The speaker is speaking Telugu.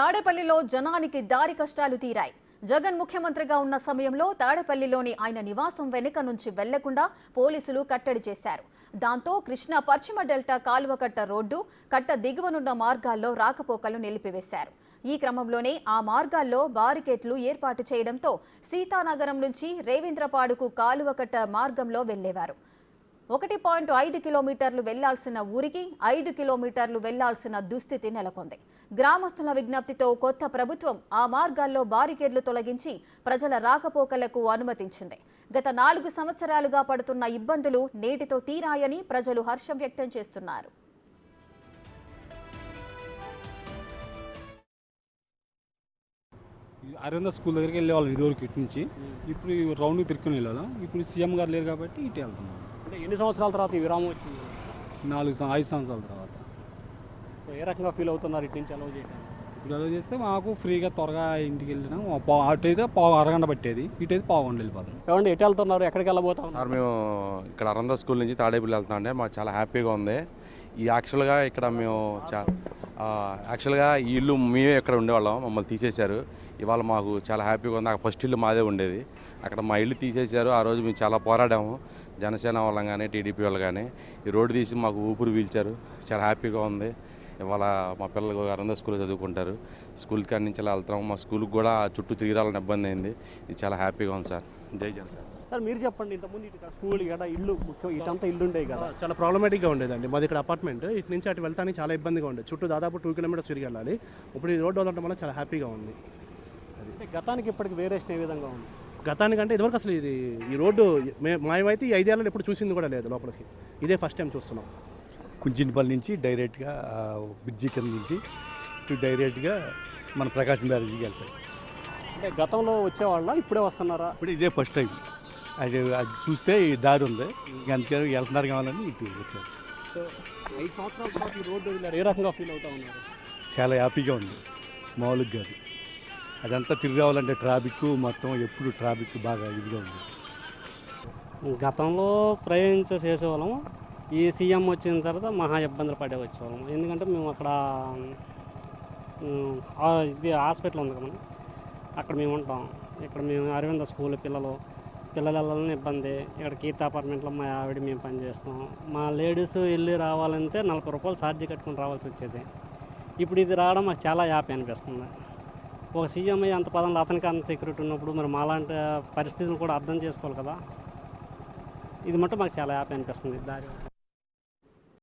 తాడేపల్లిలో జనానికి దారి కష్టాలు తీరాయి. జగన్ ముఖ్యమంత్రిగా ఉన్న సమయంలో తాడేపల్లిలోని ఆయన నివాసం వెనుక నుంచి వెళ్లకుండా పోలీసులు కట్టడి చేశారు. దాంతో కృష్ణా పశ్చిమ డెల్టా కాలువకట్ట రోడ్డు, కట్ట దిగువనున్న మార్గాల్లో రాకపోకలు నిలిపివేశారు. ఈ క్రమంలోనే ఆ మార్గాల్లో బారికేట్లు ఏర్పాటు చేయడంతో సీతానగరం నుంచి రేవేంద్రపాడుకు కాలువకట్ట మార్గంలో వెళ్లేవారు 1.5 కిలోమీటర్లు వెళ్లాల్సిన ఊరికి 5 కిలోమీటర్లు వెళ్లాల్సిన దుస్థితి నెలకొంది. గ్రామస్తుల విజ్ఞప్తితో కొత్త ప్రభుత్వం ఆ మార్గాల్లో బారికేడ్లు తొలగించి ప్రజల రాకపోకలకు అనుమతించింది. గత 4 సంవత్సరాలుగా పడుతున్న ఇబ్బందులు నేటితో తీరాయని ప్రజలు హర్షం వ్యక్తం చేస్తున్నారు. అరవింద స్కూల్ దగ్గరికి వెళ్ళేవాళ్ళం ఇదివరకు ఇటు నుంచి. ఇప్పుడు రౌండ్ తిరుక్కుని వెళ్ళాలి. ఇప్పుడు సీఎం గారు లేరు కాబట్టి ఇటు వెళ్తున్నాం. అంటే ఎన్ని సంవత్సరాల తర్వాత ఈ విరామం వచ్చింది? 5 సంవత్సరాల తర్వాత. ఏ రకంగా ఫీల్ అవుతున్నారు ఇటు నుంచి అలౌ చేయడం? ఇప్పుడు అలౌ చేస్తే మాకు ఫ్రీగా త్వరగా ఇంటికి వెళ్ళినాం. అటు అయితే అరగంట పట్టేది, ఇటు అయితే పావుగంట వెళ్ళిపోతాం. ఏమండి ఎటు వెళ్తున్నారు, ఎక్కడికి వెళ్ళబోతాం? సార్ మేము ఇక్కడ అరవింద స్కూల్ నుంచి తాడేపల్లి వెళ్తామంటే మాకు చాలా హ్యాపీగా ఉంది. ఈ యాక్చువల్గా ఇక్కడ మేము యాక్చువల్గా ఈ ఇల్లు మేమే ఇక్కడ ఉండేవాళ్ళం, మమ్మల్ని తీసేశారు. ఇవాళ మాకు చాలా హ్యాపీగా ఉంది. అక్కడ ఫస్ట్ ఇల్లు మాదే ఉండేది, అక్కడ మా ఇల్లు తీసేశారు. ఆ రోజు మేము చాలా పోరాడాము, జనసేన వాళ్ళం కానీ టీడీపీ వాళ్ళు కానీ. ఈ రోడ్డు తీసి మాకు ఊపిరి పీల్చారు. చాలా హ్యాపీగా ఉంది. ఇవాళ మా పిల్లలు అరవింద స్కూల్లో చదువుకుంటారు. స్కూల్ కాడి నుంచి ఇలా వెళ్తాం. మా స్కూల్కి కూడా చుట్టూ తిరగాలని ఇబ్బంది అయింది. ఇది చాలా హ్యాపీగా ఉంది సార్. జై జగన్ సార్. సార్ మీరు చెప్పండి, ఇంతకుముందు ఇటు స్కూల్ కదా ఇల్లు ముఖ్యం, ఇటంతా ఇల్లు ఉండేవి కదా? చాలా ప్రాబ్లమేటిక్గా ఉండేదండి. మాది ఇక్కడ అపార్ట్మెంట్, ఇటు నుంచి అటు వెళ్తానికి చాలా ఇబ్బందిగా ఉండేది. చుట్టూ దాదాపు 2 కిలోమీటర్స్ తిరిగి వెళ్ళాలి. ఇప్పుడు ఈ రోడ్డు వదలడం వల్ల చాలా హ్యాపీగా ఉంది. అది గతానికి ఇప్పటికి వేరియేషన్ ఏ విధంగా ఉంది? గతానికంటే ఇదివరకు అసలు ఈ రోడ్డు మేమైతే ఈ 5 ఏళ్ళలో ఎప్పుడు చూసింది కూడా లేదు. లోపలికి ఇదే ఫస్ట్ టైం చూస్తున్నాం. కుంచినపల్లి నుంచి డైరెక్ట్గా బ్రిడ్జి కింద నుంచి ఇటు డైరెక్ట్గా మన ప్రకాశం బ్యారేజీకి వెళ్తాయి. అంటే గతంలో వచ్చేవాళ్ళ ఇప్పుడే వస్తున్నారా? ఇప్పుడు ఇదే ఫస్ట్ టైం. అది చూస్తే ఈ దారి ఉంది, అంతే వెళ్తున్నారు కావాలని ఇటు వచ్చారు. 5 సంవత్సరాల తర్వాత ఈ రోడ్డు వదిలేరు, ఏ రకంగా ఫీల్ అవుతా ఉన్నారు? చాలా హ్యాపీగా ఉంది. మామూలుగా కాదు, అదంతా తిరిగి రావాలంటే ట్రాఫిక్ మొత్తం ఎప్పుడు ట్రాఫిక్ బాగా ఇదిగా ఉంది. గతంలో చేసేవాళ్ళము. ఈ సీఎం వచ్చిన తర్వాత మహా ఇబ్బందులు పడే వచ్చేవాళ్ళము. ఎందుకంటే మేము అక్కడ ఇది హాస్పిటల్ ఉంది కదా, అక్కడ మేము ఉంటాం. ఇక్కడ మేము అరవింద స్కూల్ పిల్లలు వెళ్ళాలని ఇబ్బంది. ఇక్కడ గీత అపార్ట్మెంట్లో మా ఆవిడ మేము పనిచేస్తాం. మా లేడీస్ వెళ్ళి రావాలంటే 40 రూపాయలు ఛార్జీ కట్టుకుని రావాల్సి వచ్చేది. ఇప్పుడు ఇది రావడం మాకు చాలా హ్యాపీ అనిపిస్తుంది. ఒక సీఎం అంత పదంలో అతనికి అంత సెక్యూరిటీ ఉన్నప్పుడు మరి మాలాంటి పరిస్థితులు కూడా అర్థం చేసుకోవాలి కదా. ఇది మటు మాకు చాలా హ్యాపీ అనిపిస్తుంది దారి.